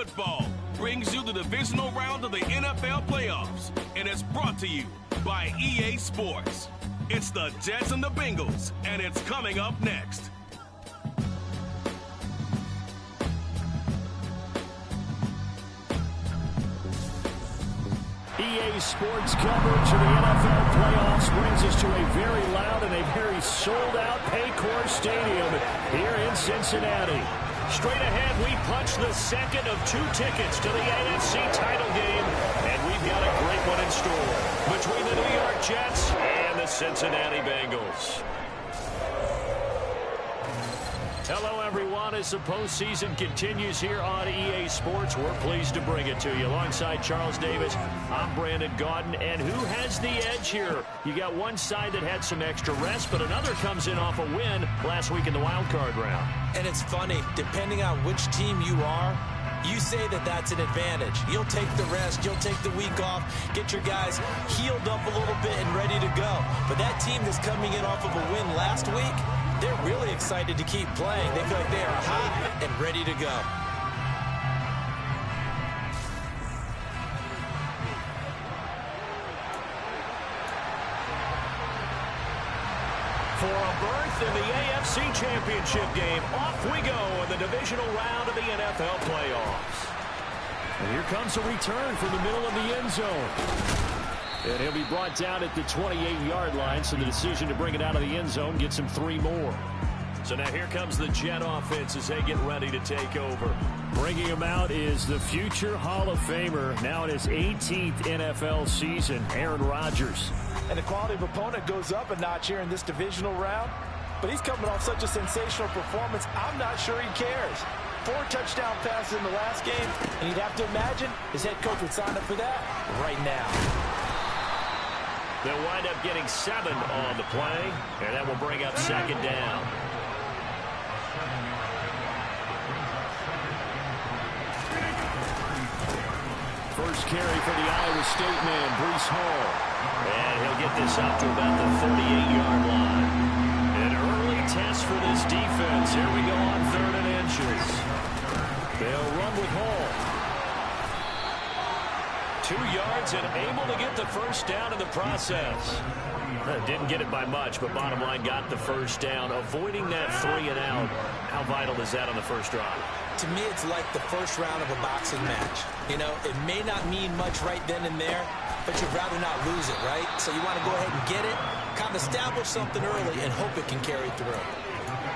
Football brings you the divisional round of the NFL playoffs, and it's brought to you by EA Sports. It's the Jets and the Bengals, and it's coming up next. EA Sports coverage of the NFL playoffs brings us to a very loud and a very sold-out Paycor Stadium here in Cincinnati. Straight ahead, we punch the second of 2 tickets to the AFC title game, and we've got a great one in store between the New York Jets and the Cincinnati Bengals. Hello, everyone. As the postseason continues here on EA Sports, we're pleased to bring it to you. Alongside Charles Davis, I'm Brandon Gaudin. And who has the edge here? You got one side that had some extra rest, but another comes in off a win last week in the wild card round. And it's funny, depending on which team you are, you say that that's an advantage. You'll take the rest, you'll take the week off, get your guys healed up a little bit and ready to go. But that team that's coming in off of a win last week, they're really excited to keep playing. They feel like they are hot and ready to go. For a berth in the AFC Championship game, off we go in the divisional round of the NFL playoffs. And here comes a return from the middle of the end zone. And he'll be brought down at the 28-yard line, so the decision to bring it out of the end zone gets him 3 more. So now here comes the Jet offense as they get ready to take over. Bringing him out is the future Hall of Famer, now in his 18th NFL season, Aaron Rodgers. And the quality of opponent goes up a notch here in this divisional round. But he's coming off such a sensational performance, I'm not sure he cares. 4 touchdown passes in the last game, and you'd have to imagine his head coach would sign up for that right now. They'll wind up getting 7 on the play, and that will bring up 2nd down. First carry for the Iowa State man, Breece Hall. And he'll get this up to about the 38-yard line. An early test for this defense. Here we go on 3rd and inches. They'll run with Hall. 2 yards and able to get the first down in the process. Didn't get it by much, but bottom line got the first down. Avoiding that 3 and out. How vital is that on the first drive? To me, it's like the first round of a boxing match. You know, it may not mean much right then and there, but you'd rather not lose it, right? So you want to go ahead and get it, kind of establish something early, and hope it can carry through.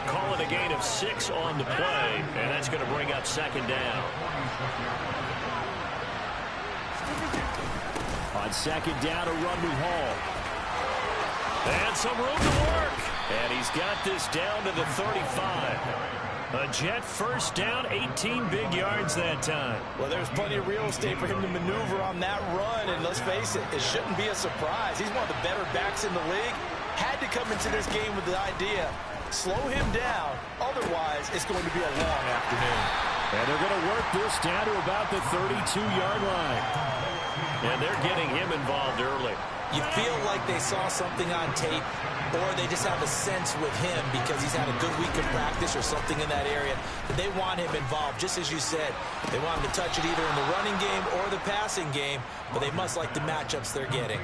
Call it a gain of 6 on the play, and that's going to bring up 2nd down. On 2nd down, a run with Hall. And some room to work. And he's got this down to the 35. A Jet first down, 18 big yards that time. Well, there's plenty of real estate for him to maneuver on that run, and let's face it, it shouldn't be a surprise. He's one of the better backs in the league. Had to come into this game with the idea, slow him down, otherwise it's going to be a long afternoon. And they're going to work this down to about the 32-yard line. And they're getting him involved early. You feel like they saw something on tape, or they just have a sense with him because he's had a good week of practice or something in that area that they want him involved. Just as you said, they want him to touch it either in the running game or the passing game, but they must like the matchups they're getting.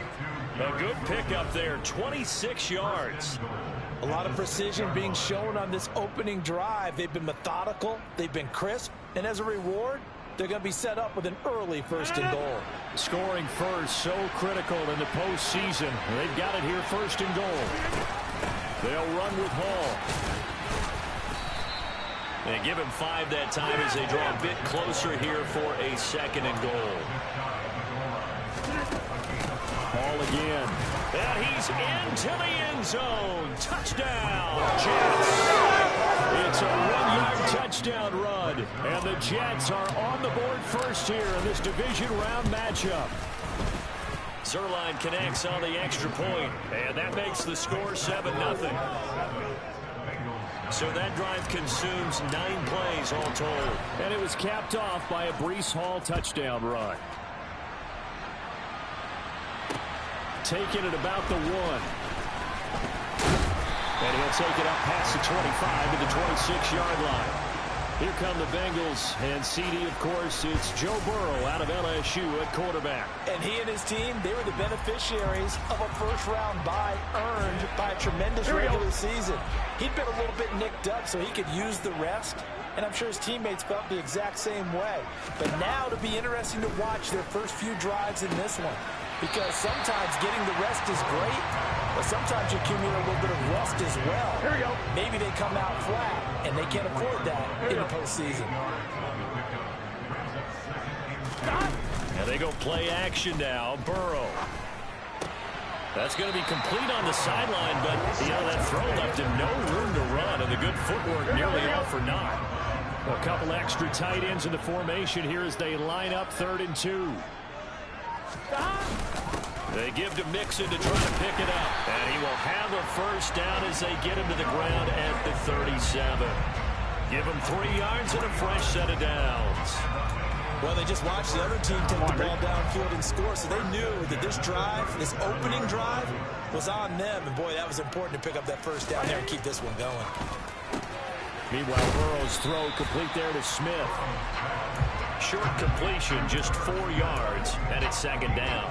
A good pickup there, 26 yards. A lot of precision being shown on this opening drive. They've been methodical, they've been crisp, and as a reward, they're going to be set up with an early 1st and goal. Scoring first, so critical in the postseason. They've got it here, 1st and goal. They'll run with Hall. They give him 5 that time as they draw a bit closer here for a 2nd and goal. Hall again. And he's into the end zone. Touchdown, Jets. It's a 1-yard touchdown run. And the Jets are on the board first here in this division round matchup. Zerline connects on the extra point, and that makes the score 7-0. So that drive consumes 9 plays all told. And it was capped off by a Breece Hall touchdown run. Taking it about the 1. And he'll take it up past the 25 to the 26-yard line. Here come the Bengals, and CD, of course, it's Joe Burrow out of LSU at quarterback. And he and his team, they were the beneficiaries of a first-round bye earned by a tremendous regular season. He'd been a little bit nicked up so he could use the rest, and I'm sure his teammates felt the exact same way. But now it'll be interesting to watch their first few drives in this one, because sometimes getting the rest is great, but sometimes you accumulate a little bit of rust as well. Here we go. Maybe they come out flat, and they can't afford that in the postseason. And they go play action now. Burrow. That's going to be complete on the sideline, but that throw left him no room to run, and the good footwork nearly all for naught. A couple extra tight ends in the formation here as they line up 3rd and 2. They give to Mixon to try to pick it up. And he will have a first down as they get him to the ground at the 37. Give him 3 yards and a fresh set of downs. Well, they just watched the other team take the ball downfield and score, so they knew that this drive, this opening drive, was on them. And, boy, that was important to pick up that first down there and keep this one going. Meanwhile, Burrow's throw complete there to Smith. Short completion, just 4 yards, and it's 2nd down.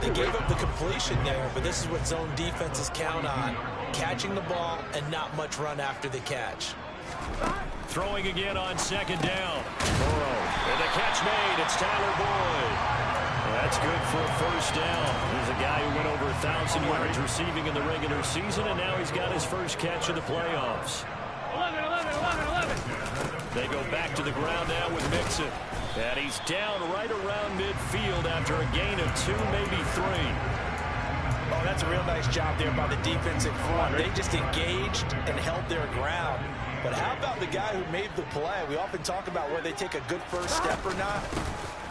They gave up the completion there, but this is what zone defenses count on. Catching the ball and not much run after the catch. Throwing again on 2nd down. Burrow, and the catch made. It's Tyler Boyd. That's good for a first down. He's a guy who went over 1,000 yards receiving in the regular season, and now he's got his first catch of the playoffs. 11. They go back to the ground now with Mixon. And he's down right around midfield after a gain of 2, maybe 3. Oh, that's a real nice job there by the defensive front. They just engaged and held their ground. But how about the guy who made the play? We often talk about whether they take a good first step or not.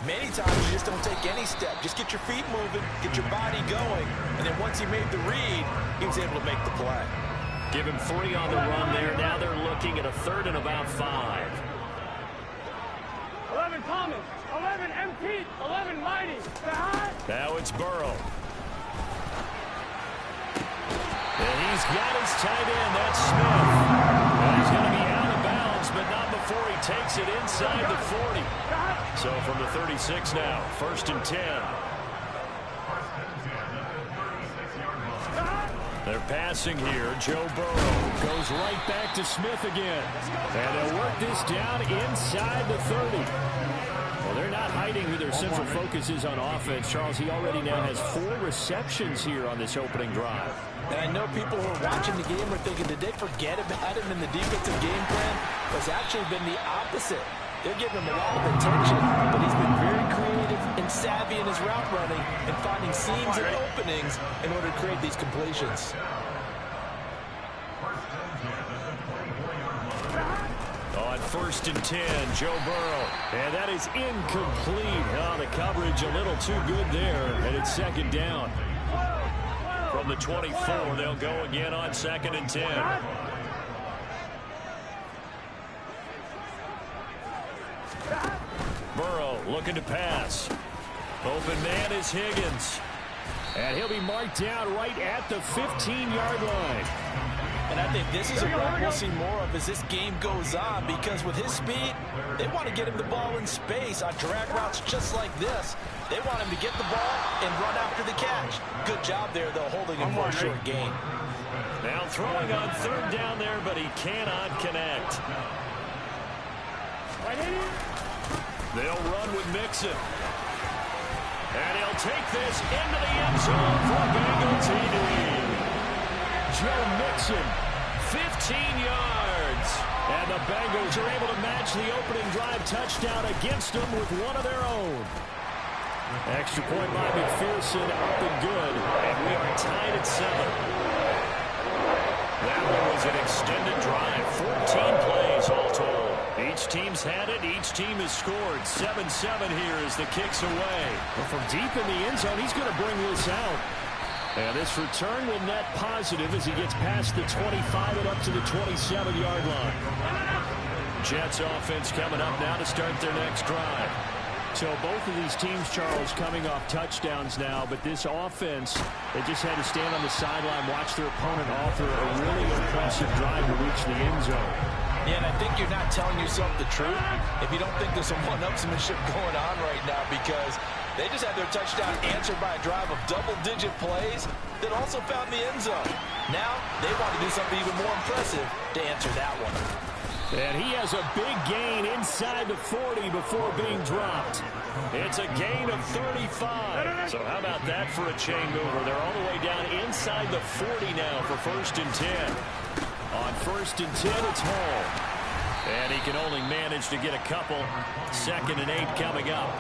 Many times you just don't take any step. Just get your feet moving, get your body going, and then once he made the read, he was able to make the play. Give him 3 on the run there. Now they're looking at a 3rd and about 5. 11 Thomas, 11 MT, 11 Mighty. Now it's Burrow. And he's got his tight end. That's Smith. And he's going to be out of bounds, but not before he takes it inside the 40. So from the 36 now, 1st and 10. They're passing here. Joe Burrow goes right back to Smith again. And they'll work this down inside the 30. Well, they're not hiding who their central focus is on offense. Charles, he already now has 4 receptions here on this opening drive. And I know people who are watching the game are thinking, did they forget about him in the defensive game plan? It's actually been the opposite. They're giving him a lot of attention, but he's been very creative and savvy in his route running and finding seams and openings in order to create these completions. On 1st and 10, Joe Burrow. And that is incomplete. Oh, the coverage a little too good there, and it's 2nd down. From the 24, they'll go again on 2nd and 10. Burrow looking to pass. Open man is Higgins. And he'll be marked down right at the 15-yard line. And I think this is a run we'll see more of as this game goes on, because with his speed, they want to get him the ball in space on drag routes just like this. They want him to get the ball and run after the catch. Good job there, though, holding him for a short gain. Now throwing on 3rd down there, but he cannot connect. They'll run with Mixon. And he'll take this into the end zone for a Bengal TD. Joe Mixon, 15 yards. And the Bengals are able to match the opening drive touchdown against them with one of their own. Extra point by McPherson, up and good. And we are tied at 7. That one was an extended drive, 14 plays all told. Each team's had it. Each team has scored. 7-7 here as the kick's away. But from deep in the end zone, he's going to bring this out. And this return will net positive as he gets past the 25 and up to the 27-yard line. Jets offense coming up now to start their next drive. So both of these teams, Charles, coming off touchdowns now, but this offense, they just had to stand on the sideline, watch their opponent author a really impressive drive to reach the end zone. Yeah, and I think you're not telling yourself the truth if you don't think there's some one-upsmanship going on right now, because they just had their touchdown answered by a drive of double-digit plays that also found the end zone. Now they want to do something even more impressive to answer that one. And he has a big gain inside the 40 before being dropped. It's a gain of 35. So how about that for a chain mover? They're all the way down inside the 40 now for 1st and 10. On 1st and 10, it's Hall. And he can only manage to get a couple. 2nd and 8 coming up.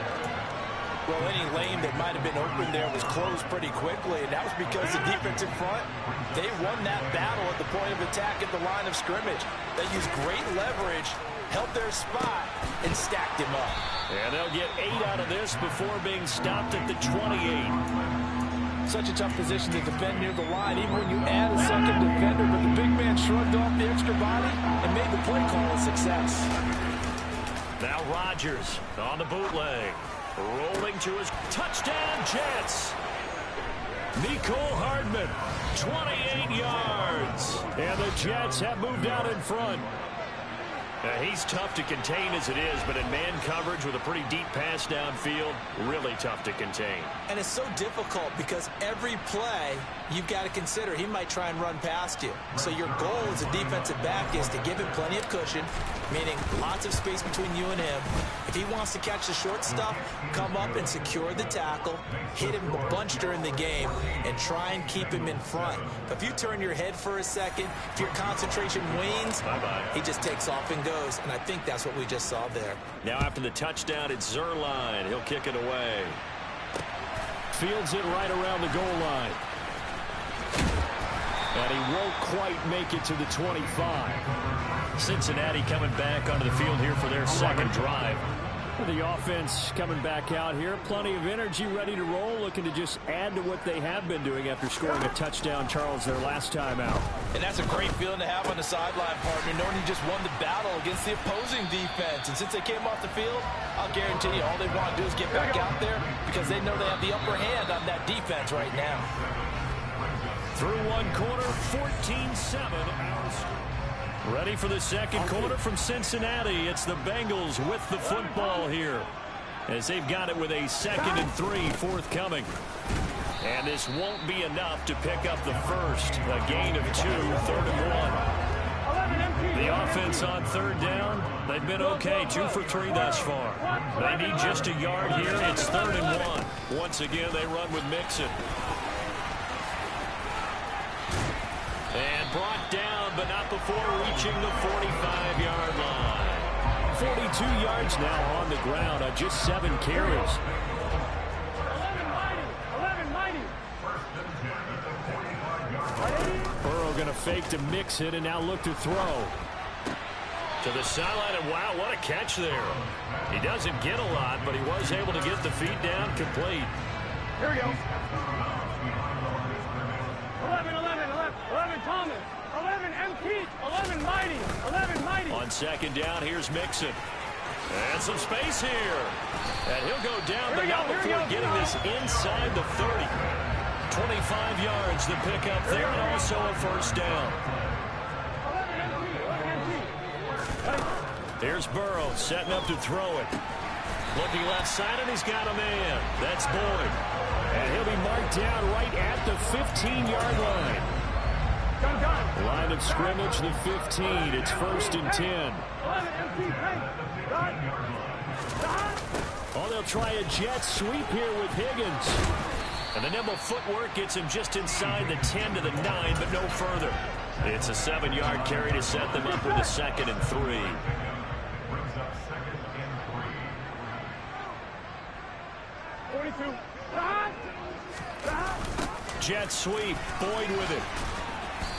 Well, any lane that might have been open there was closed pretty quickly, and that was because the defense in front, they won that battle at the point of attack at the line of scrimmage. They used great leverage, held their spot, and stacked him up. And they'll get 8 out of this before being stopped at the 28. Such a tough position to defend near the line, even when you add a second defender, but the big man shrugged off the extra body and made the play call a success. Now Rodgers on the bootleg. Rolling to his touchdown, Jets. Nicole Hardman, 28 yards. And the Jets have moved out in front. He's tough to contain as it is, but in man coverage with a pretty deep pass downfield, really tough to contain. And it's so difficult because every play you've got to consider he might try and run past you. So your goal as a defensive back is to give him plenty of cushion, meaning lots of space between you and him. If he wants to catch the short stuff, come up and secure the tackle, hit him a bunch during the game, and try and keep him in front. But if you turn your head for a second, if your concentration wanes, he just takes off and goes. And I think that's what we just saw there. Now after the touchdown, it's Zerline. He'll kick it away. Fields it right around the goal line. And he won't quite make it to the 25. Cincinnati coming back onto the field here for their second drive. The offense coming back out here. Plenty of energy, ready to roll, looking to just add to what they have been doing after scoring a touchdown, Charles, their last time out. And that's a great feeling to have on the sideline, partner, knowing you just won the battle against the opposing defense. And since they came off the field, I'll guarantee you all they want to do is get back out there because they know they have the upper hand on that defense right now. Through one quarter, 14-7. Ready for the second quarter from Cincinnati. It's the Bengals with the football here as they've got it with a 2nd and 3 forthcoming. And this won't be enough to pick up the first. A gain of 2, 3rd and 1. The offense on 3rd down, they've been okay, 2 for 3 thus far. They need just a yard here. It's 3rd and 1. Once again, they run with Mixon. And brought down, but not before reaching the 45-yard line. 42 yards now on the ground on just 7 carries. 11-mighty. Burrow going to fake to mix it and now look to throw. To the sideline, and wow, what a catch there. He doesn't get a lot, but he was able to get the feet down complete. Here we go. 11 Thomas, 11 MT, 11 Mighty, 11 Mighty. On 2nd down, here's Mixon. And some space here. And he'll go down, but not before getting this inside the 30. 25 yards to pick up there, and also a 1st down. 11 MT. Here's Burrow setting up to throw it. Looking left side, and he's got a man. That's Boyd. And he'll be marked down right at the 15-yard line. Line of scrimmage, the 15. It's 1st and 10. Oh, they'll try a jet sweep here with Higgins. And the nimble footwork gets him just inside the 10 to the 9, but no further. It's a 7-yard carry to set them up with a 2nd and 3. Jet sweep, Boyd with it.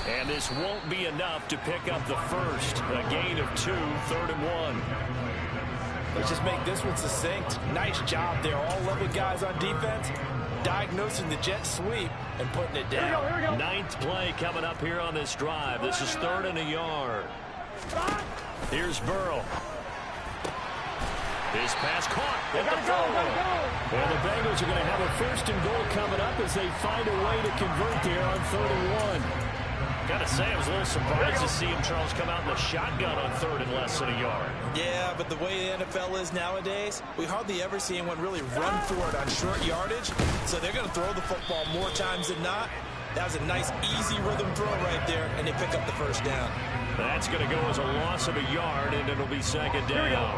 And this won't be enough to pick up the first. A gain of 2, 3rd and 1. Let's just make this one succinct. Nice job there. All 11 guys on defense diagnosing the jet sweep and putting it down. Here we go. 9th play coming up here on this drive. This is 3rd and a yard. Here's Burrow. His pass caught at the 4. And the Bengals are going to have a 1st and goal coming up as they find a way to convert there on 3rd and 1. Gotta say, I was a little surprised to see him, Charles, come out in the shotgun on third and less than a yard. Yeah, but the way the NFL is nowadays, we hardly ever see anyone really run for it on short yardage. So they're going to throw the football more times than not. That was a nice, easy rhythm throw right there, and they pick up the first down. That's going to go as a loss of a yard, and it'll be second down.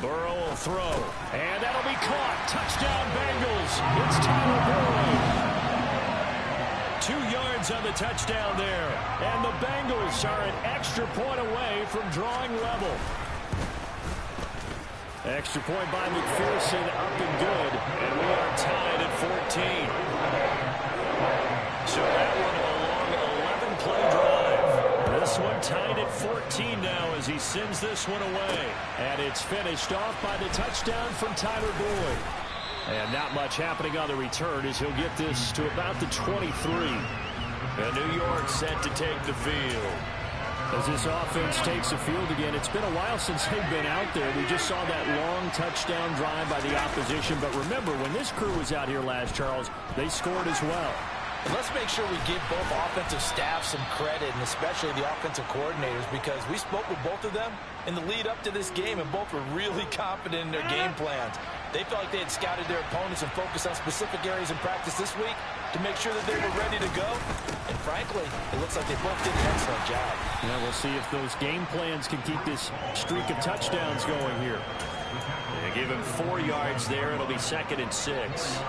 Burrow will throw, and that'll be caught. Touchdown, Bengals. It's Tyler Boyd. 2 yards on the touchdown there, and the Bengals are an extra point away from drawing level. Extra point by McPherson, up and good, and we are tied at 14. So that one a long 11-play drive. This one tied at 14 now as he sends this one away. And it's finished off by the touchdown from Tyler Boyd. And not much happening on the return as he'll get this to about the 23. And New York set to take the field. As this offense takes the field again, it's been a while since they've been out there. We just saw that long touchdown drive by the opposition. But remember, when this crew was out here last, Charles, they scored as well. And let's make sure we give both offensive staffs some credit, and especially the offensive coordinators, because we spoke with both of them in the lead up to this game, and both were really confident in their game plans. They felt like they had scouted their opponents and focused on specific areas in practice this week to make sure that they were ready to go. And frankly, it looks like they both did an excellent job. Yeah, we'll see if those game plans can keep this streak of touchdowns going here. They give him 4 yards there. It'll be 2nd and 6.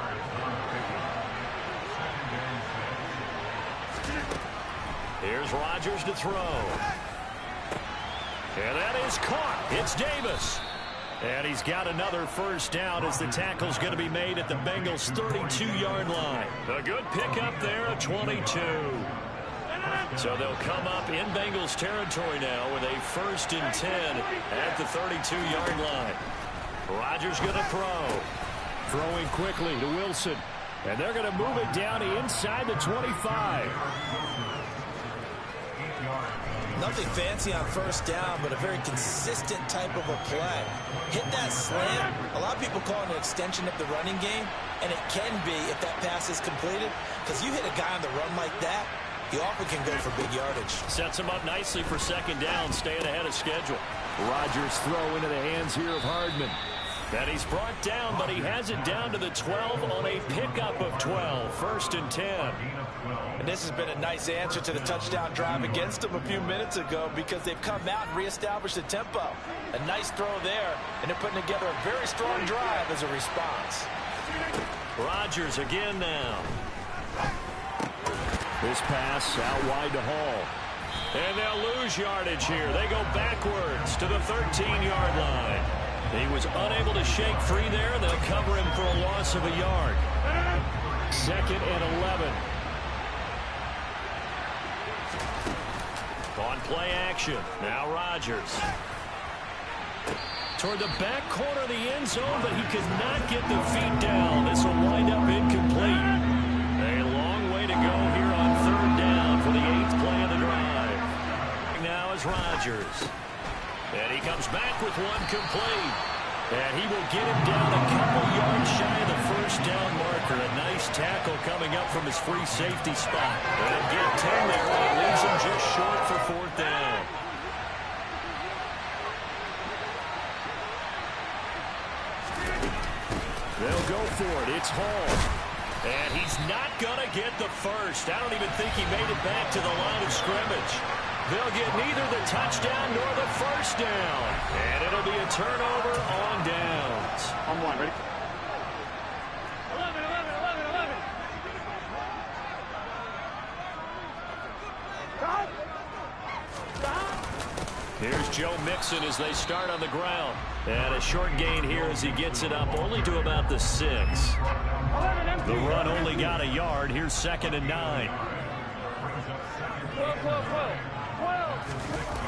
Here's Rodgers to throw. And that is caught. It's Davis. And he's got another first down as the tackle's going to be made at the Bengals' 32-yard line. A good pickup there at 22. So they'll come up in Bengals territory now with a 1st and 10 at the 32-yard line. Rodgers going to throw. Throwing quickly to Wilson. And they're going to move it down inside the 25. Nothing fancy on first down, but a very consistent type of a play. Hit that slant. A lot of people call it an extension of the running game, and it can be if that pass is completed, because you hit a guy on the run like that, he often can go for big yardage. Sets him up nicely for 2nd down, staying ahead of schedule. Rodgers throw into the hands here of Hardman. And he's brought down, but he has it down to the 12 on a pickup of 12. 1st and 10. And this has been a nice answer to the touchdown drive against them a few minutes ago, because they've come out and reestablished the tempo. A nice throw there, and they're putting together a very strong drive as a response. Rodgers again now. This pass out wide to Hall. And they'll lose yardage here. They go backwards to the 13-yard line. He was unable to shake free there. They'll cover him for a loss of a yard. 2nd and 11. On play action. Now Rodgers. Toward the back corner of the end zone, but he could not get the feet down. This will wind up incomplete. A long way to go here on 3rd down for the 8th play of the drive. Now is Rodgers. And he comes back with one complete. And he will get him down a couple yards shy of the first down marker. A nice tackle coming up from his free safety spot. And get 10 there, and it leaves him just short for 4th down. They'll go for it. It's Hall. And he's not going to get the first. I don't even think he made it back to the line of scrimmage. They'll get neither the touchdown nor the first down. And it'll be a turnover on downs. On one, ready? 11, 11, 11, 11. Stop. Stop. Here's Joe Mixon as they start on the ground. And a short gain here as he gets it up only to about the 6. The run only got a yard. Here's 2nd and 9. 12, 12, 12.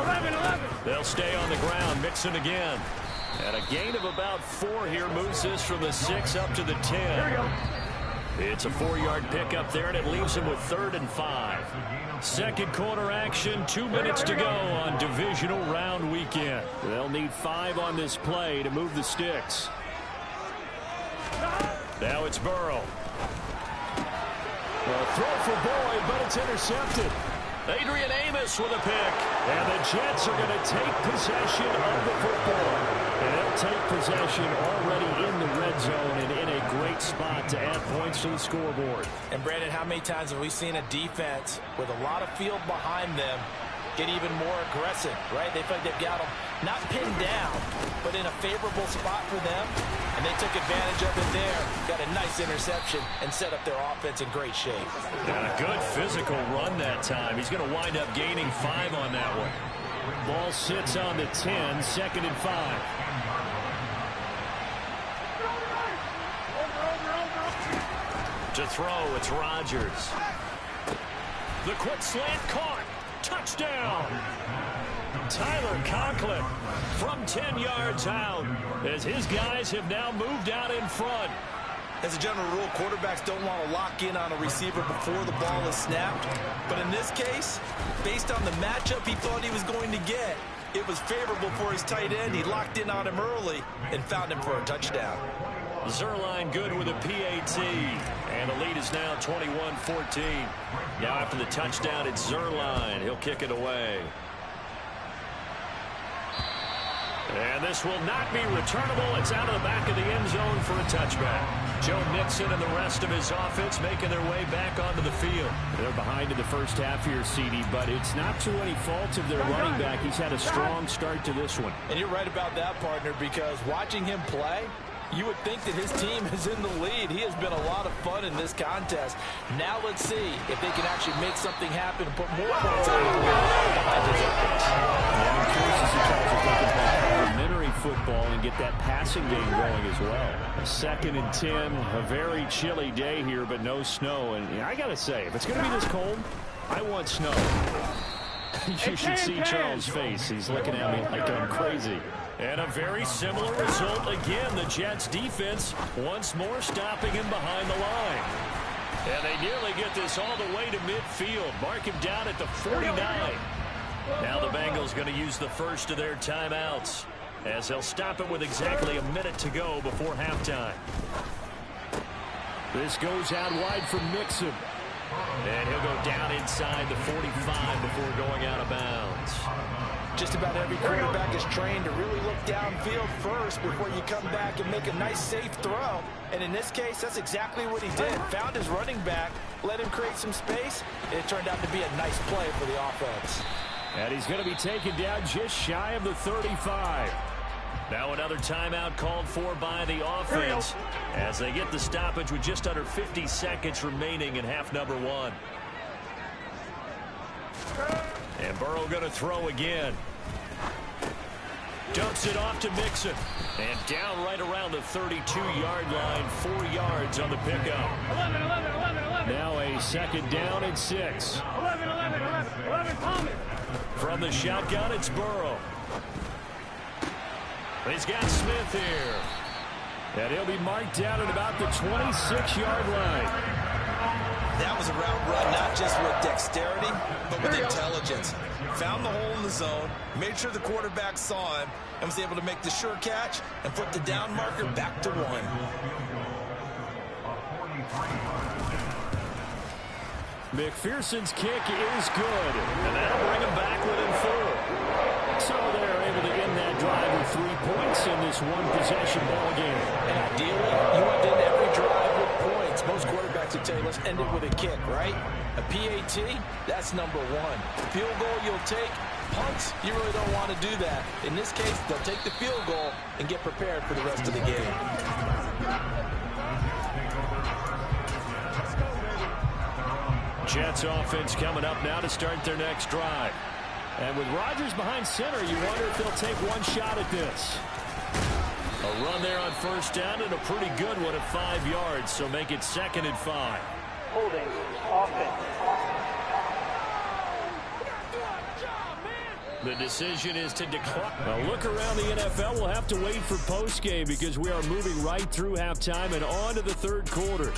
11, 11. They'll stay on the ground. Mixon again. And a gain of about 4 here moves this from the 6 up to the 10. Here we go. It's a 4-yard pickup there, and it leaves him with 3rd and 5. 2nd quarter action, 2 minutes to go on divisional round weekend. They'll need 5 on this play to move the sticks. Stop. Now it's Burrow. Well, throw for Boyd, but it's intercepted. Adrian Amos with a pick. And the Jets are going to take possession of the football. And they'll take possession already in the red zone and in a great spot to add points to the scoreboard. And, Brandon, how many times have we seen a defense with a lot of field behind them get even more aggressive, right? They feel like they've got them not pinned down, but in a favorable spot for them, and they took advantage of it there, got a nice interception, and set up their offense in great shape. And a good physical run that time. He's going to wind up gaining 5 on that one. Ball sits on the 10, 2nd and 5. To throw, it's Rodgers. The quick slant caught. Touchdown! Tyler Conklin from 10 yards out as his guys have now moved out in front. As a general rule, quarterbacks don't want to lock in on a receiver before the ball is snapped. But in this case, based on the matchup he thought he was going to get, it was favorable for his tight end. He locked in on him early and found him for a touchdown. Zerline good with a PAT. And the lead is now 21-14. Now after the touchdown, it's Zerline. He'll kick it away. And this will not be returnable. It's out of the back of the end zone for a touchback. Joe Mixon and the rest of his offense making their way back onto the field. They're behind in the first half here, CD, but it's not to any fault of their running back. He's had a strong start to this one. And you're right about that, partner, because watching him play, you would think that his team is in the lead. He has been a lot of fun in this contest. Now let's see if they can actually make something happen and put more points on the board behind his offense. Yeah, I'm curious to see Charles if they can play complimentary football and get that passing game going as well. 2nd and 10, a very chilly day here, but no snow. And I got to say, if it's going to be this cold, I want snow. You should see Charles' face. He's looking at me like I'm crazy. And a very similar result again. The Jets defense once more stopping him behind the line. And they nearly get this all the way to midfield. Mark him down at the 49. Now the Bengals going to use the first of their timeouts as they'll stop it with exactly a minute to go before halftime. This goes out wide for Mixon. And he'll go down inside the 45 before going out of bounds. Just about every quarterback is trained to really look downfield first before you come back and make a nice, safe throw. And in this case, that's exactly what he did. Found his running back, let him create some space, and it turned out to be a nice play for the offense. And he's going to be taken down just shy of the 35. Now another timeout called for by the offense as they get the stoppage with just under 50 seconds remaining in half number 1. And Burrow going to throw again. Dumps it off to Mixon. And down right around the 32-yard line, 4 yards on the pickup. 11. Now a 2nd down and 6. 11, Thomas. From the shotgun, it's Burrow. He's got Smith here. And he'll be marked down at about the 26-yard line. That was a route run, not just with dexterity, but with intelligence. Found the hole in the zone, made sure the quarterback saw him, and was able to make the sure catch and put the down marker back to 1. McPherson's kick is good, and that'll bring him back within 4. So they're able to end that drive with 3 points in this one-possession ball game. And ideally, you want to end every drive with points. Most quarterbacks would tell you, let's end it with a kick, right? A PAT, that's number 1. Field goal you'll take. Punts, you really don't want to do that. In this case, they'll take the field goal and get prepared for the rest of the game. Jets offense coming up now to start their next drive. And with Rodgers behind center, you wonder if they'll take one shot at this. A run there on first down and a pretty good one at 5 yards, so make it 2nd and 5. Holding, offense. The decision is to decline. A look around the NFL. We'll have to wait for postgame because we are moving right through halftime and on to the 3rd quarter.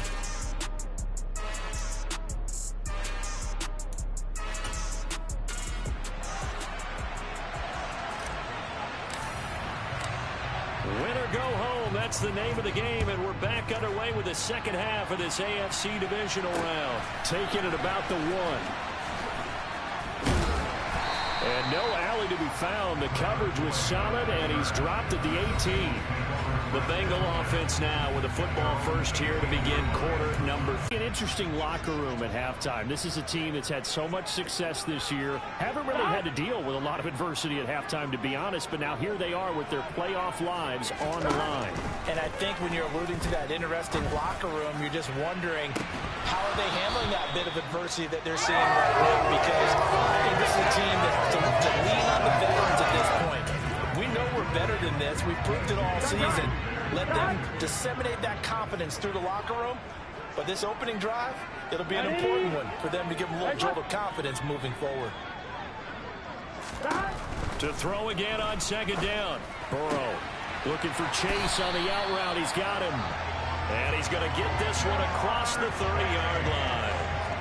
Win or go home, that's the name of the game, and we're back underway with the second half of this AFC divisional round. Taking it about the 1. And no alley to be found. The coverage was solid, and he's dropped at the 18. The Bengal offense now with a football first here to begin quarter number 3. An interesting locker room at halftime. This is a team that's had so much success this year. Haven't really had to deal with a lot of adversity at halftime, to be honest, but now here they are with their playoff lives on the line. And I think when you're alluding to that interesting locker room, you're just wondering how are they handling that bit of adversity that they're seeing right now, because I think this is a team that has to look to lean on the veterans at this point. We know we're better than this. We've proved it all season. Let them disseminate that confidence through the locker room. But this opening drive, it'll be an important one for them to give them a little jolt of confidence moving forward. To throw again on second down. Burrow looking for Chase on the out route. He's got him. And he's going to get this one across the 30-yard line.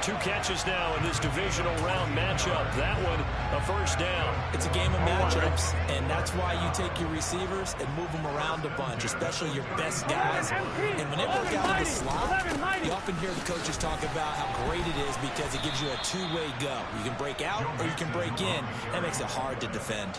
2 catches now in this divisional round matchup. That one, a first down. It's a game of matchups, and that's why you take your receivers and move them around a bunch, especially your best guys. And when they work out in the slot, you often hear the coaches talk about how great it is because it gives you a two-way go. You can break out or you can break in. That makes it hard to defend.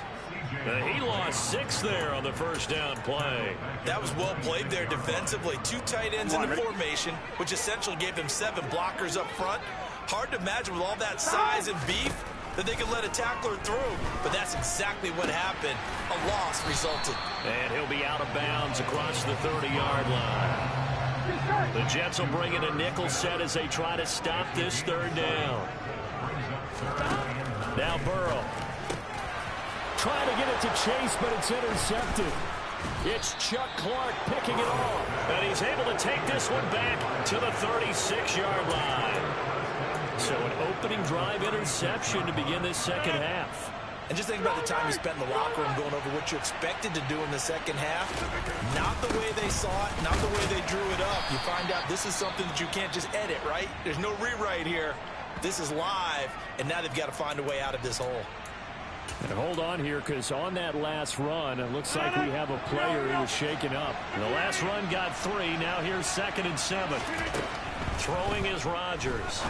He lost 6 there on the first down play. That was well played there defensively. 2 tight ends in the formation, which essentially gave them 7 blockers up front. Hard to imagine with all that size and beef that they could let a tackler through. But that's exactly what happened. A loss resulted. And he'll be out of bounds across the 30-yard line. The Jets will bring in a nickel set as they try to stop this third down. Now Burrow. Trying to get it to Chase, but it's intercepted. It's Chuck Clark picking it off. And he's able to take this one back to the 36-yard line. So an opening drive interception to begin this second half. And just think about the time you spent in the locker room going over what you expected to do in the second half. Not the way they saw it, not the way they drew it up. You find out this is something that you can't just edit, right? There's no rewrite here. This is live, and now they've got to find a way out of this hole. And hold on here, because on that last run, it looks like we have a player who was shaken up. The last run got 3. Now here's 2nd and 7. Throwing is Rodgers.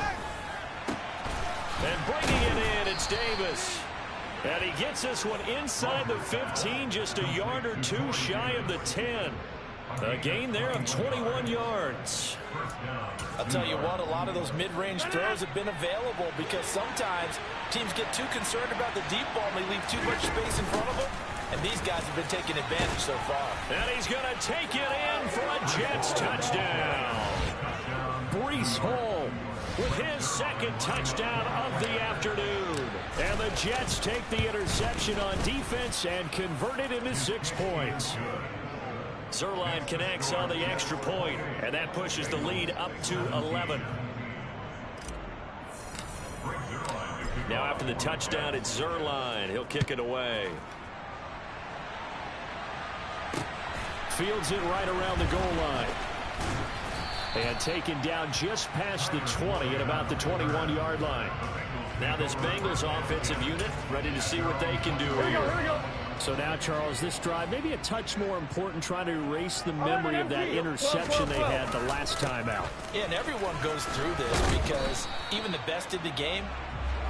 And bringing it in, it's Davis. And he gets this one inside the 15, just a yard or 2 shy of the 10. A gain there of 21 yards. I'll tell you what, a lot of those mid-range throws have been available because sometimes teams get too concerned about the deep ball and they leave too much space in front of them. And these guys have been taking advantage so far. And he's going to take it in for a Jets touchdown. Breece Hall with his 2nd touchdown of the afternoon. And the Jets take the interception on defense and convert it into 6 points. Zerline connects on the extra point, and that pushes the lead up to 11. Now after the touchdown, it's Zerline. He'll kick it away. Fields it right around the goal line. And taken down just past the 20 at about the 21-yard line. Now this Bengals offensive unit ready to see what they can do here. So now, Charles, this drive maybe a touch more important, trying to erase the memory of that interception they had the last time out. Yeah, and everyone goes through this because even the best in the game,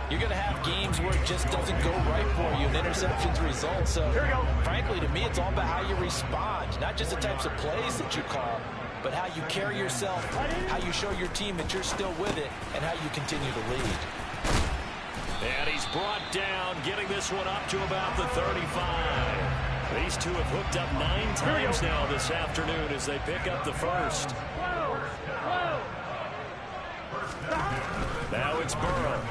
you're going to have games where it just doesn't go right for you and interceptions result. So, frankly, to me, it's all about how you respond, not just the types of plays that you call, but how you carry yourself, how you show your team that you're still with it, and how you continue to lead. And he's brought down, getting this one up to about the 35. These two have hooked up 9 times now this afternoon as they pick up the first. Now it's Burrow.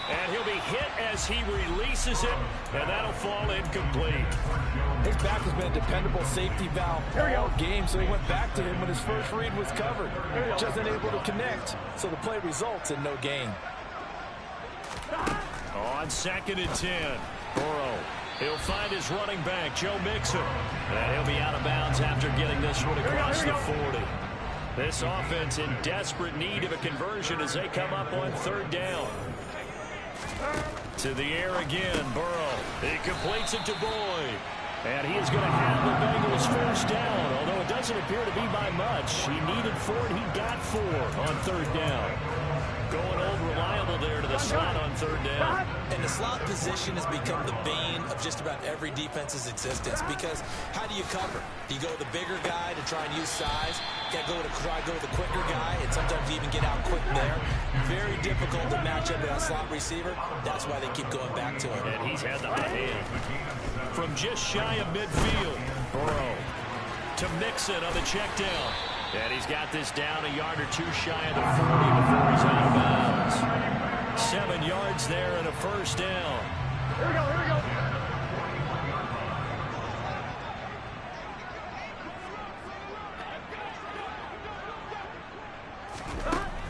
And he'll be hit as he releases it, and that'll fall incomplete. His back has been a dependable safety valve all game, so he went back to him when his first read was covered. Just unable to connect, so the play results in no gain. On 2nd and 10, Burrow. He'll find his running back, Joe Mixon. And he'll be out of bounds after getting this one across the 40. This offense in desperate need of a conversion as they come up on 3rd down. To the air again, Burrow. He completes it to Boyd. And he is going to have the Bengals first down, although it doesn't appear to be by much. He needed 4, and he got 4 on third down. Going old reliable there to the slot on third down. And the slot position has become the bane of just about every defense's existence, because how do you cover? Do you go with the bigger guy to try and use size? You got to try to go with the quicker guy, and sometimes you even get out quick there. Very difficult to match up with a slot receiver. That's why they keep going back to him. And he's had the hot hand. From just shy of midfield, Burrow to Mixon on the check down. And he's got this down a yard or 2 shy of the 40 before he's out of bounds. 7 yards there and a first down. Here we go, here we go.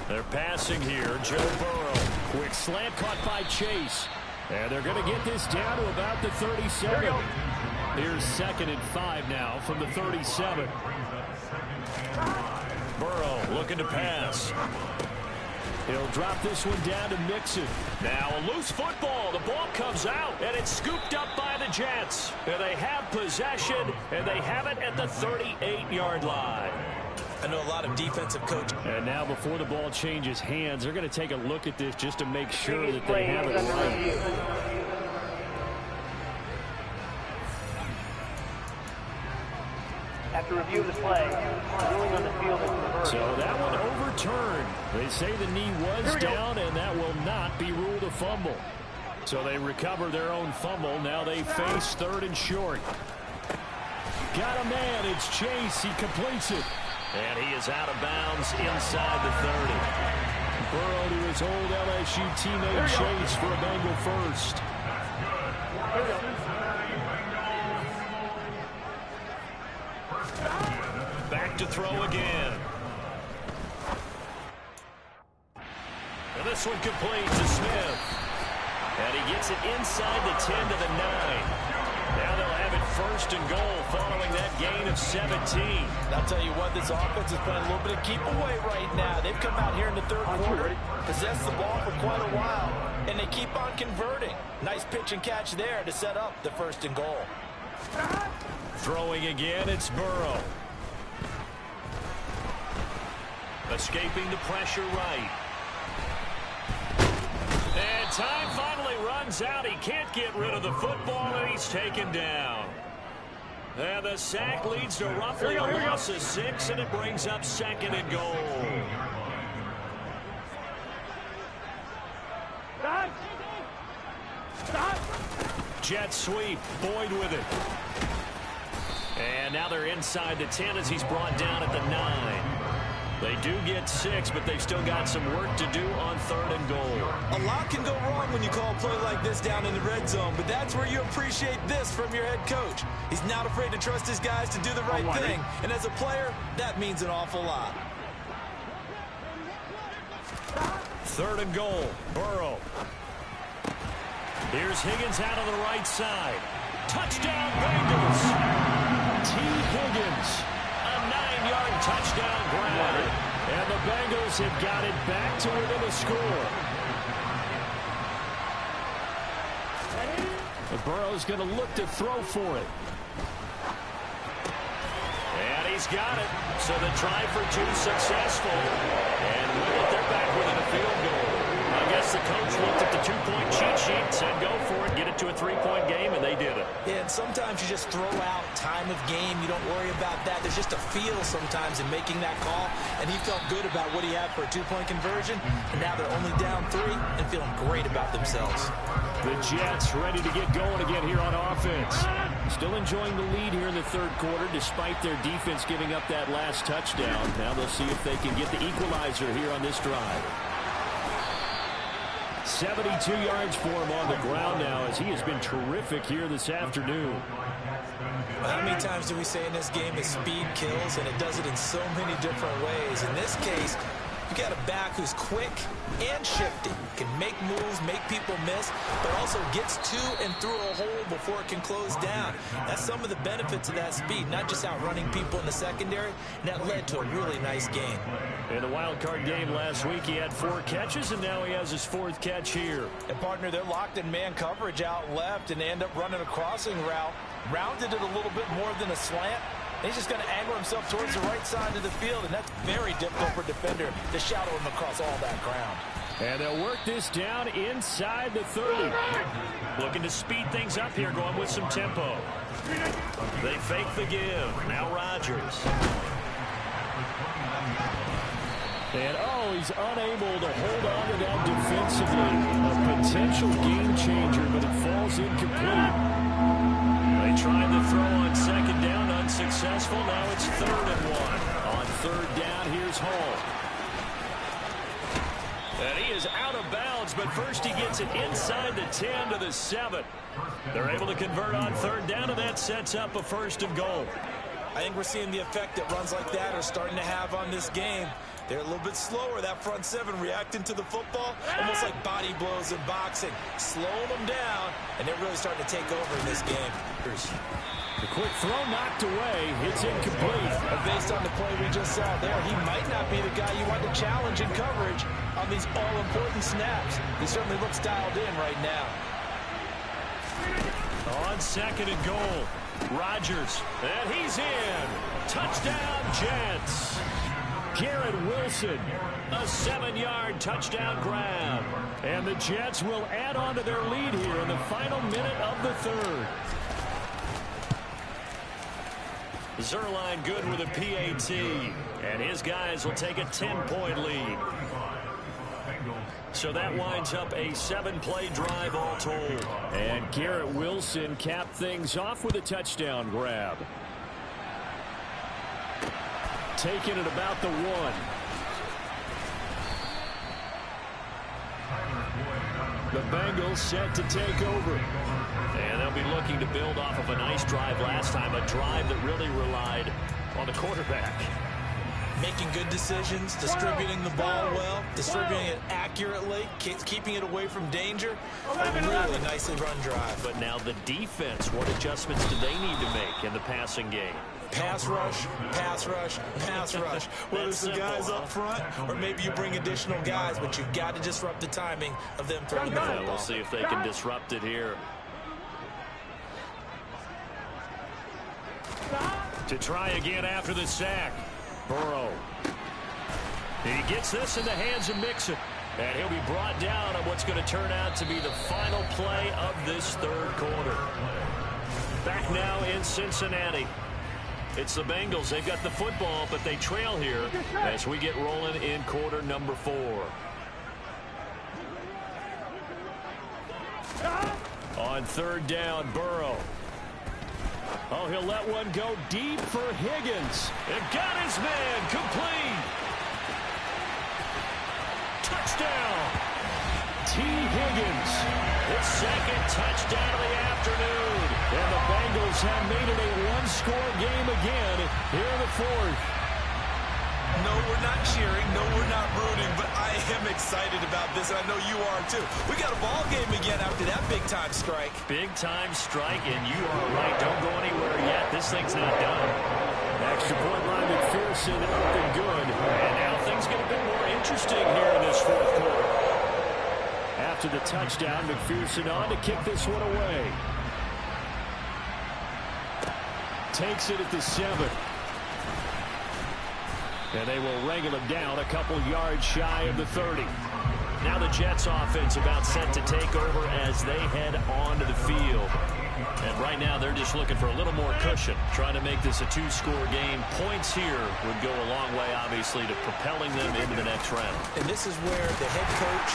They're passing here. Joe Burrow. Quick slant caught by Chase. And they're going to get this down to about the 37. Here's 2nd and 5 now from the 37. Burrow looking to pass. He'll drop this one down to Mixon. Now a loose football. The ball comes out, and it's scooped up by the Jets. And they have possession, and they have it at the 38-yard line. I know a lot of defensive coaches. And now before the ball changes hands, they're going to take a look at this just to make sure that they have it right. After review of the play, ruling on the field is reversed. So that one overturned. They say the knee was down, and that will not be ruled a fumble. So they recover their own fumble. Now they face 3rd and short. Got a man. It's Chase. He completes it. And he is out of bounds inside the 30. Burrow to his old LSU teammate Chase for a Bengal first. Back to throw again. And this one complete to Smith. And he gets it inside the 10 to the 9. Now they'll have it 1st and goal following that gain of 17. I'll tell you what, this offense is playing a little bit of keep away right now. They've come out here in the 3rd quarter, possessed the ball for quite a while, and they keep on converting. Nice pitch and catch there to set up the 1st and goal. Throwing again, it's Burrow. Escaping the pressure right. And time finally runs out. He can't get rid of the football, and he's taken down. And the sack leads to roughly a loss of 6, and it brings up 2nd and goal. Jet sweep. Boyd with it. And now they're inside the 10 as he's brought down at the 9. They do get 6, but they've still got some work to do on 3rd and goal. A lot can go wrong when you call a play like this down in the red zone, but that's where you appreciate this from your head coach. He's not afraid to trust his guys to do the right thing, and as a player, that means an awful lot. 3rd and goal. Burrow. Here's Higgins out on the right side. Touchdown, Bengals. T. Higgins. 9-yard touchdown grab. And the Bengals have got it back to within a score. The Burrow's going to look to throw for it. And he's got it. So the try for 2 successful. And with it, they're back within a field goal. I guess the coach looked at the 2-point cheat sheet and said, go for it, get it to a 3-point game, and they did it. Yeah, and sometimes you just throw out time of game. You don't worry about that. There's just a feel sometimes in making that call, and he felt good about what he had for a 2-point conversion, and now they're only down 3 and feeling great about themselves. The Jets ready to get going again here on offense. Still enjoying the lead here in the 3rd quarter despite their defense giving up that last touchdown. Now they'll see if they can get the equalizer here on this drive. 72 yards for him on the ground now as he has been terrific here this afternoon. How many times do we say in this game that speed kills, and it does it in so many different ways? In this case, you got a back who's quick and shifty, can make moves, make people miss, but also gets to and through a hole before it can close down. That's some of the benefits of that speed, not just outrunning people in the secondary, and that led to a really nice game. In the wild card game last week, he had 4 catches, and now he has his 4th catch here. And partner, they're locked in man coverage out left, and they end up running a crossing route. rounded it a little bit more than a slant. He's just going to angle himself towards the right side of the field, and that's very difficult for a defender to shadow him across all that ground. And they'll work this down inside the 30. Looking to speed things up here, going with some tempo. They fake the give. Now Rodgers. And, he's unable to hold on to that defensively. A potential game changer, but it falls incomplete. They tried to throw on second down, unsuccessful. Now it's 3rd and 1. On 3rd down, here's Hall. And he is out of bounds, but first he gets it inside the 10 to the 7. They're able to convert on 3rd down, and that sets up a 1st and goal. I think we're seeing the effect that runs like that are starting to have on this game. They're a little bit slower, that front 7 reacting to the football, almost like body blows in boxing, slowing them down, and they're really starting to take over in this game. The quick throw knocked away. It's incomplete. And based on the play we just saw there, he might not be the guy you want to challenge in coverage on these all-important snaps. He certainly looks dialed in right now. On 2nd and goal, Rodgers, and he's in. Touchdown, Jets. Garrett Wilson, a 7-yard touchdown grab. And the Jets will add on to their lead here in the final minute of the 3rd. Zerline good with a PAT, and his guys will take a 10-point lead. So that winds up a 7-play drive all told. And Garrett Wilson capped things off with a touchdown grab. Taking it about the 1. The Bengals set to take over. And they'll be looking to build off of a nice drive last time, a drive that really relied on the quarterback. Making good decisions, distributing the ball well, distributing it accurately, keeping it away from danger. A really nicely run drive. But now the defense, what adjustments do they need to make in the passing game? Pass rush, pass rush, pass rush. Whether it's the guys up front or maybe you bring additional guys, but you've got to disrupt the timing of them throwing the football. We'll see if they can disrupt it here. To try again after the sack. Burrow. He gets this in the hands of Mixon. And he'll be brought down on what's going to turn out to be the final play of this 3rd quarter. Back now in Cincinnati. It's the Bengals. They've got the football, but they trail here as we get rolling in quarter number 4. On 3rd down, Burrow. He'll let one go deep for Higgins. And got his man complete. Touchdown. T. Higgins. His 2nd touchdown of the afternoon. And the Bengals have made it a 1-score game again here in the 4th. No, we're not cheering. No, we're not rooting. But I am excited about this, and I know you are too. We got a ball game again after that big-time strike. Big-time strike, and you are right. Don't go anywhere yet. This thing's not done. Extra point line, McPherson up and good. And now things get a bit more interesting here in this 4th quarter. After the touchdown, McPherson on to kick this one away. Takes it at the 7. And they will wrangle him down a couple yards shy of the 30. Now the Jets offense about set to take over as they head onto the field. And right now they're just looking for a little more cushion, trying to make this a 2-score game. Points here would go a long way, obviously, to propelling them into the next round. And this is where the head coach,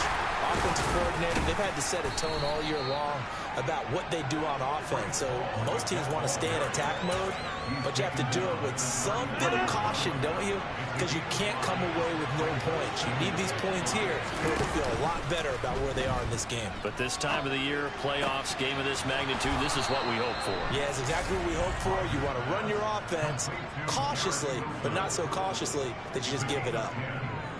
offensive coordinator, they've had to set a tone all year long about what they do on offense. So most teams want to stay in attack mode, but you have to do it with some bit of caution, don't you? Because you can't come away with no points. You need these points here in order to feel a lot better about where they are in this game. But this time of the year, playoffs, game of this magnitude, this is what we hope for. Yeah, it's exactly what we hope for. You want to run your offense cautiously, but not so cautiously that you just give it up.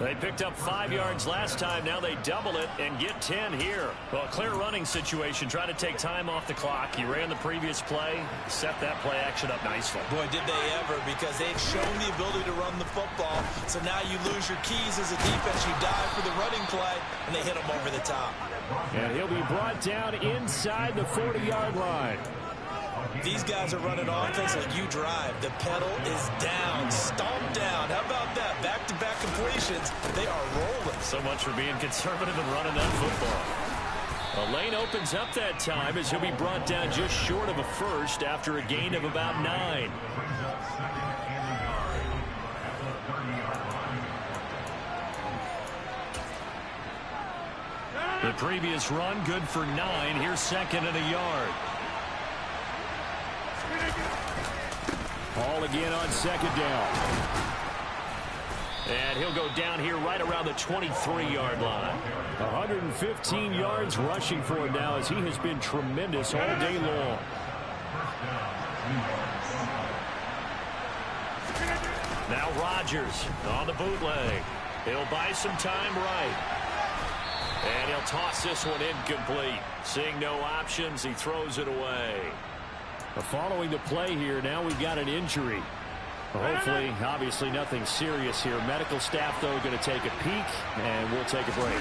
They picked up 5 yards last time. Now they double it and get 10 here. Well, clear running situation. Try to take time off the clock. You ran the previous play. Set that play action up nicely. Boy, did they ever, because they've shown the ability to run the football. So now you lose your keys as a defense. You dive for the running play, and they hit them over the top. And he'll be brought down inside the 40-yard line. These guys are running offense like you drive. The pedal is down, stomped down. How about that? Back-to-back completions. They are rolling. So much for being conservative and running that football. A lane opens up that time as he'll be brought down just short of a first after a gain of about 9. The previous run good for 9. Here's second and a yard. Ball again on second down. And he'll go down here right around the 23-yard line. 115 yards rushing for him now as he has been tremendous all day long. Now Rodgers on the bootleg. He'll buy some time right. And he'll toss this one incomplete. Seeing no options, he throws it away. Following the play here, now we've got an injury. Hopefully, obviously nothing serious here. Medical staff, though, going to take a peek, and we'll take a break.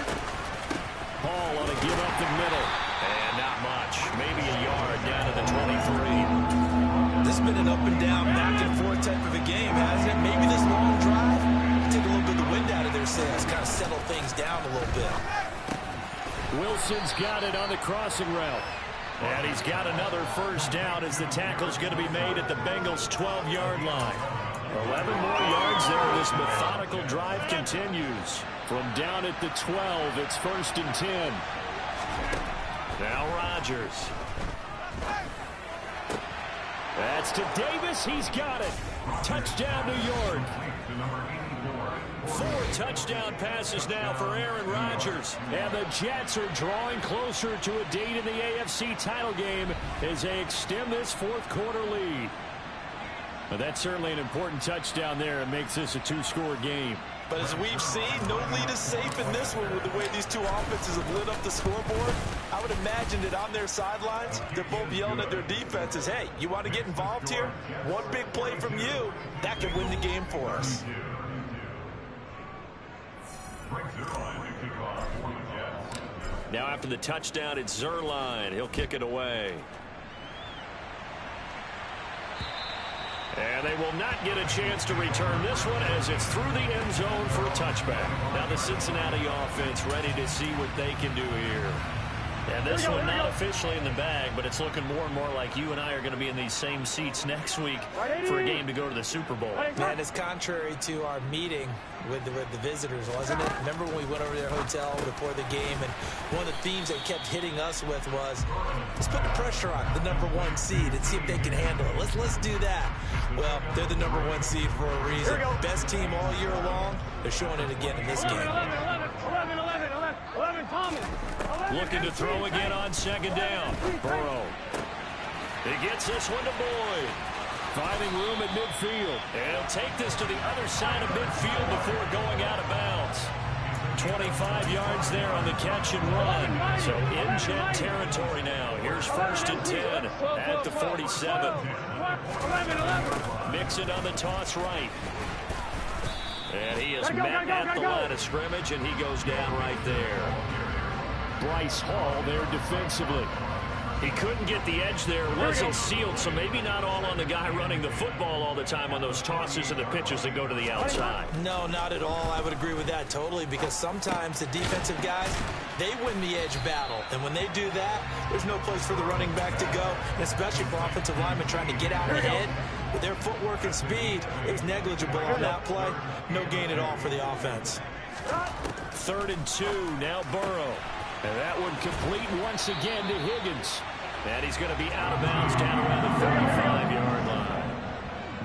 Paul on a give up the middle. And not much. Maybe a yard down to the 23. This has been an up and down, back and forth type of a game, hasn't it? Maybe this long drive, take a little bit of the wind out of their sails, kind of settle things down a little bit. Wilson's got it on the crossing route. And he's got another first down as the tackle's going to be made at the Bengals' 12-yard line. 11 more yards there. This methodical drive continues. From down at the 12, it's first and 10. Now Rodgers. That's to Davis. He's got it. Touchdown, New York. 4 touchdown passes now for Aaron Rodgers. And the Jets are drawing closer to a date in the AFC title game as they extend this fourth quarter lead. But that's certainly an important touchdown there. It makes this a 2-score game. But as we've seen, no lead is safe in this one with the way these two offenses have lit up the scoreboard. I would imagine that on their sidelines, they're both yelling at their defenses, hey, you want to get involved here? One big play from you, that could win the game for us. Now after the touchdown, it's Zerline. He'll kick it away. And they will not get a chance to return this one as it's through the end zone for a touchback. Now the Cincinnati offense ready to see what they can do here. And this one not officially in the bag, but it's looking more and more like you and I are going to be in these same seats next week for a game to go to the Super Bowl. Man, it's contrary to our meeting with the visitors, wasn't it? Remember when we went over to their hotel before the game, and one of the themes they kept hitting us with was, let's put the pressure on the #1 seed and see if they can handle it. Let's do that. Well, they're the #1 seed for a reason. Best team all year long. They're showing it again in this game. 11, Thomas. Looking to throw again on second down. Burrow. He gets this one to Boyd. Finding room at midfield. And he'll take this to the other side of midfield before going out of bounds. 25 yards there on the catch and run. So in Jet territory now. Here's first and 10 at the 47. Mix it on the toss right. And he is met at the line of scrimmage, and he goes down right there. Bryce Hall there defensively. He couldn't get the edge there. Wasn't sealed, so maybe not all on the guy running the football all the time on those tosses and the pitches that go to the outside. No, not at all. I would agree with that totally, because sometimes the defensive guys, they win the edge battle. And when they do that, there's no place for the running back to go, and especially for offensive linemen trying to get out ahead. With their footwork and speed, it was negligible on that play. No gain at all for the offense. 3rd and 2, now Burrow. And that one complete once again to Higgins. And he's going to be out of bounds down around the 35-yard line.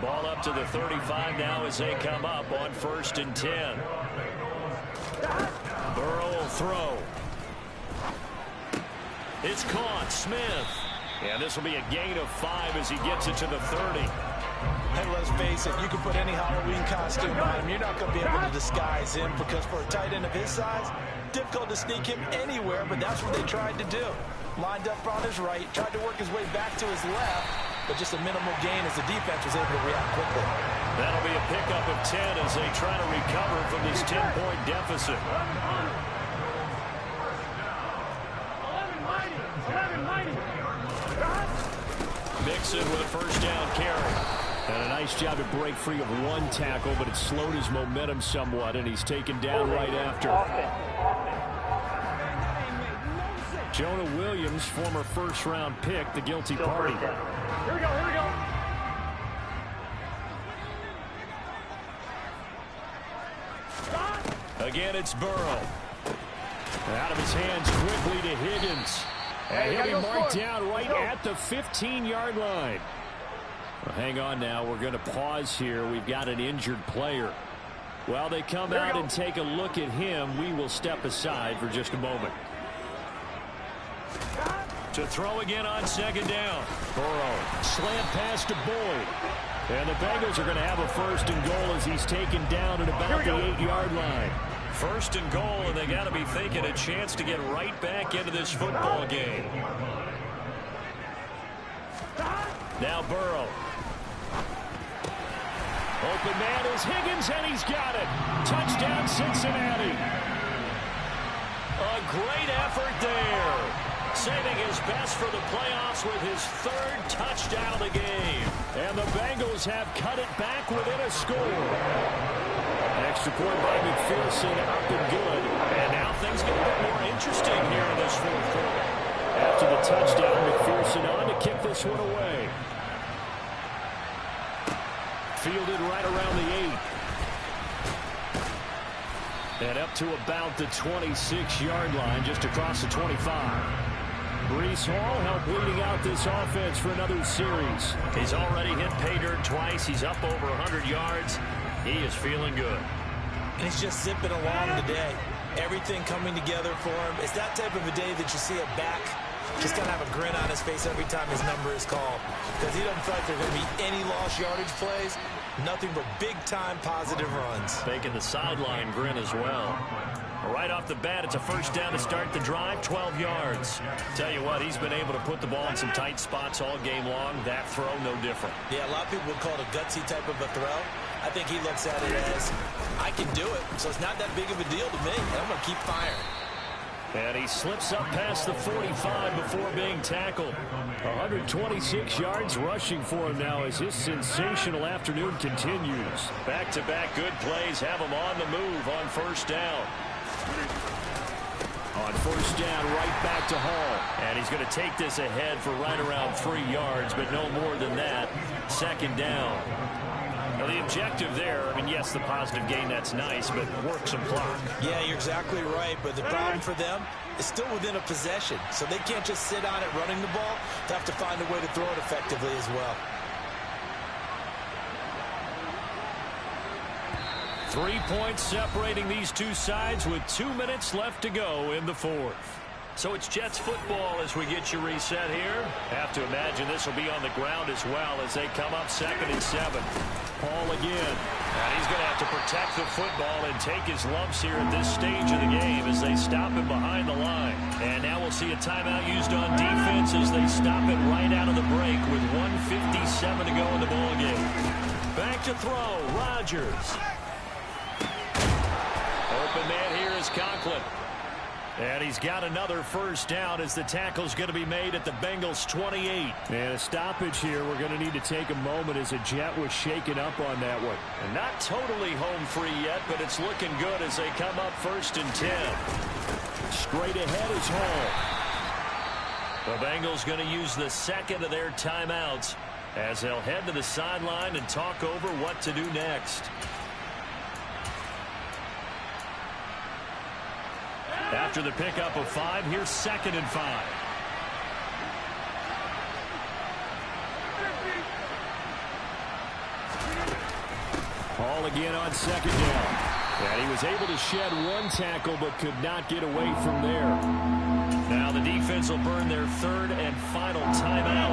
Ball up to the 35 now as they come up on 1st and 10. Burrow will throw. It's caught. Smith. And this will be a gain of 5 as he gets it to the 30. And let's face it, you can put any Halloween costume on him. You're not going to be able to disguise him, because for a tight end of his size, difficult to sneak him anywhere, but that's what they tried to do. Lined up on his right, tried to work his way back to his left, but just a minimal gain as the defense was able to react quickly. That'll be a pickup of 10 as they try to recover from this 10-point deficit. 11 mighty. Mix Johnson with a first down carry. And a nice job to break free of one tackle, but it slowed his momentum somewhat, and he's taken down right after. Jonah Williams, former first-round pick, the guilty party. Here we go, here we go. Again, it's Burrow. Out of his hands quickly to Higgins. And he'll be marked down right at the 15-yard line. Well, hang on now. We're going to pause here. We've got an injured player. While they come out and take a look at him, we will step aside for just a moment. To throw again on second down. Burrow, slant pass to Boyd. And the Bengals are going to have a first and goal as he's taken down at about the 8-yard line. First and goal, and they got to be thinking a chance to get right back into this football game. Now Burrow. Open man is Higgins, and he's got it. Touchdown, Cincinnati. A great effort there. Saving his best for the playoffs with his third touchdown of the game. And the Bengals have cut it back within a score. Extra point by McPherson, up and good. And now things get a bit more interesting here in this fourth quarter. After the touchdown, McPherson on to kick this one away. Fielded right around the 8. And up to about the 26-yard line, just across the 25. Breece Hall helped leading out this offense for another series. He's already hit pay dirt twice. He's up over 100 yards. He is feeling good. And he's just zipping along today. Everything coming together for him. It's that type of a day that you see a back just kind of have a grin on his face every time his number is called. Because he doesn't feel like there are going to be any lost yardage plays. Nothing but big-time positive runs. Making the sideline grin as well. Right off the bat, it's a first down to start the drive, 12 yards. Tell you what, he's been able to put the ball in some tight spots all game long. That throw, no different. Yeah, a lot of people would call it a gutsy type of a throw. I think he looks at it as, I can do it, so it's not that big of a deal to me, and I'm going to keep firing. And he slips up past the 45 before being tackled. 126 yards rushing for him now as his sensational afternoon continues. Back-to-back good plays have him on the move on first down. On first down, right back to Hall. And he's going to take this ahead for right around 3 yards, but no more than that. Second down. Now, the objective there, I mean, yes, the positive gain, that's nice, but work some clock. Yeah, you're exactly right, but the problem for them is still within a possession, so they can't just sit on it running the ball. They have to find a way to throw it effectively as well. 3 points separating these two sides with 2 minutes left to go in the fourth. So it's Jets football as we get you reset here. Have to imagine this will be on the ground as well as they come up 2nd and 7. Hall again. And he's going to have to protect the football and take his lumps here at this stage of the game as they stop him behind the line. And now we'll see a timeout used on defense as they stop it right out of the break with 1:57 to go in the ball game. Back to throw, Rodgers. Open man here is Conklin. And he's got another first down as the tackle's going to be made at the Bengals' 28. And a stoppage here. We're going to need to take a moment as a Jet was shaken up on that one. And not totally home free yet, but it's looking good as they come up 1st and 10. Straight ahead is Hall. The Bengals going to use the second of their timeouts as they'll head to the sideline and talk over what to do next. After the pickup of 5, here's 2nd and 5. Hall again on 2nd down. And he was able to shed one tackle but could not get away from there. Now the defense will burn their 3rd and final timeout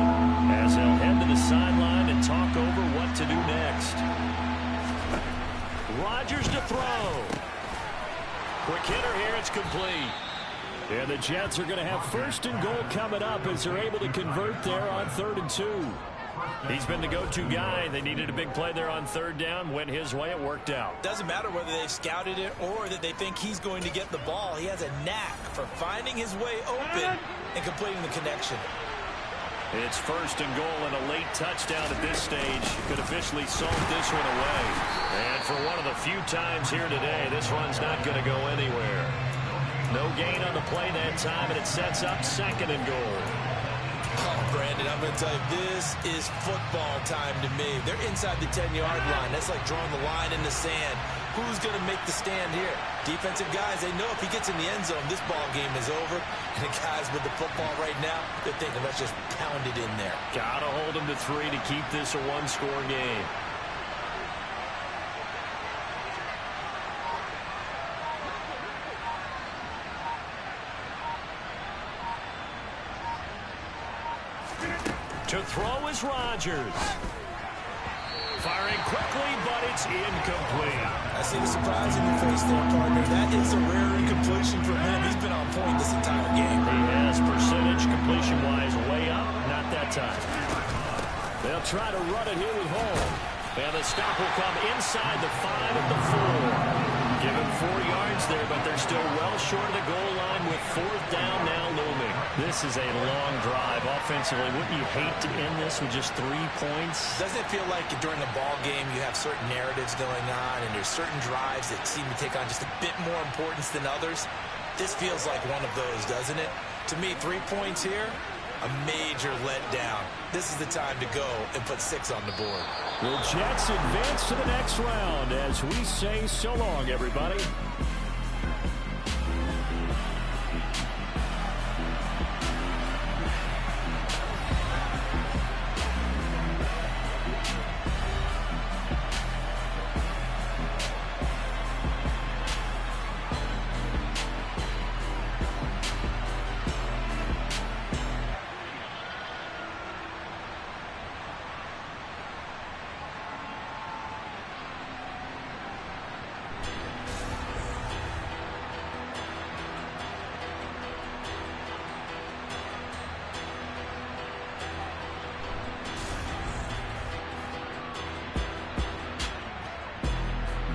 as they'll head to the sideline and talk over what to do next. Rodgers to throw. Quick hitter here, it's complete. And the Jets are going to have 1st and goal coming up as they're able to convert there on 3rd and 2. He's been the go-to guy. They needed a big play there on 3rd down. Went his way, it worked out. Doesn't matter whether they've scouted it or that they think he's going to get the ball. He has a knack for finding his way open and completing the connection. It's first and goal and a late touchdown at this stage. Could officially salt this one away. And for one of the few times here today, this run's not going to go anywhere. No gain on the play that time, and it sets up second and goal. Oh, Brandon, I'm going to tell you, this is football time to me. They're inside the 10-yard line. That's like drawing the line in the sand. Who's going to make the stand here? Defensive guys, they know if he gets in the end zone, this ball game is over. And the guys with the football right now, they're thinking, let's just pound it in there. Got to hold them to 3 to keep this a one-score game. To throw is Rodgers. Firing quickly, but it's incomplete. I see the surprise in your face there, partner. That is a rare incompletion for him. He's been on point this entire game. He has percentage completion-wise way up. Not that time. They'll try to run it here with Hall. And the stop will come inside the 5 at the 4. Give him 4 yards there, but they're still well short of the goal line with 4th down now looming. This is a long drive offensively. Wouldn't you hate to end this with just 3 points? Doesn't it feel like during a ball game you have certain narratives going on and there's certain drives that seem to take on just a bit more importance than others? This feels like one of those, doesn't it? To me, 3 points here, a major letdown. This is the time to go and put 6 on the board. The Jets advance to the next round as we say so long, everybody.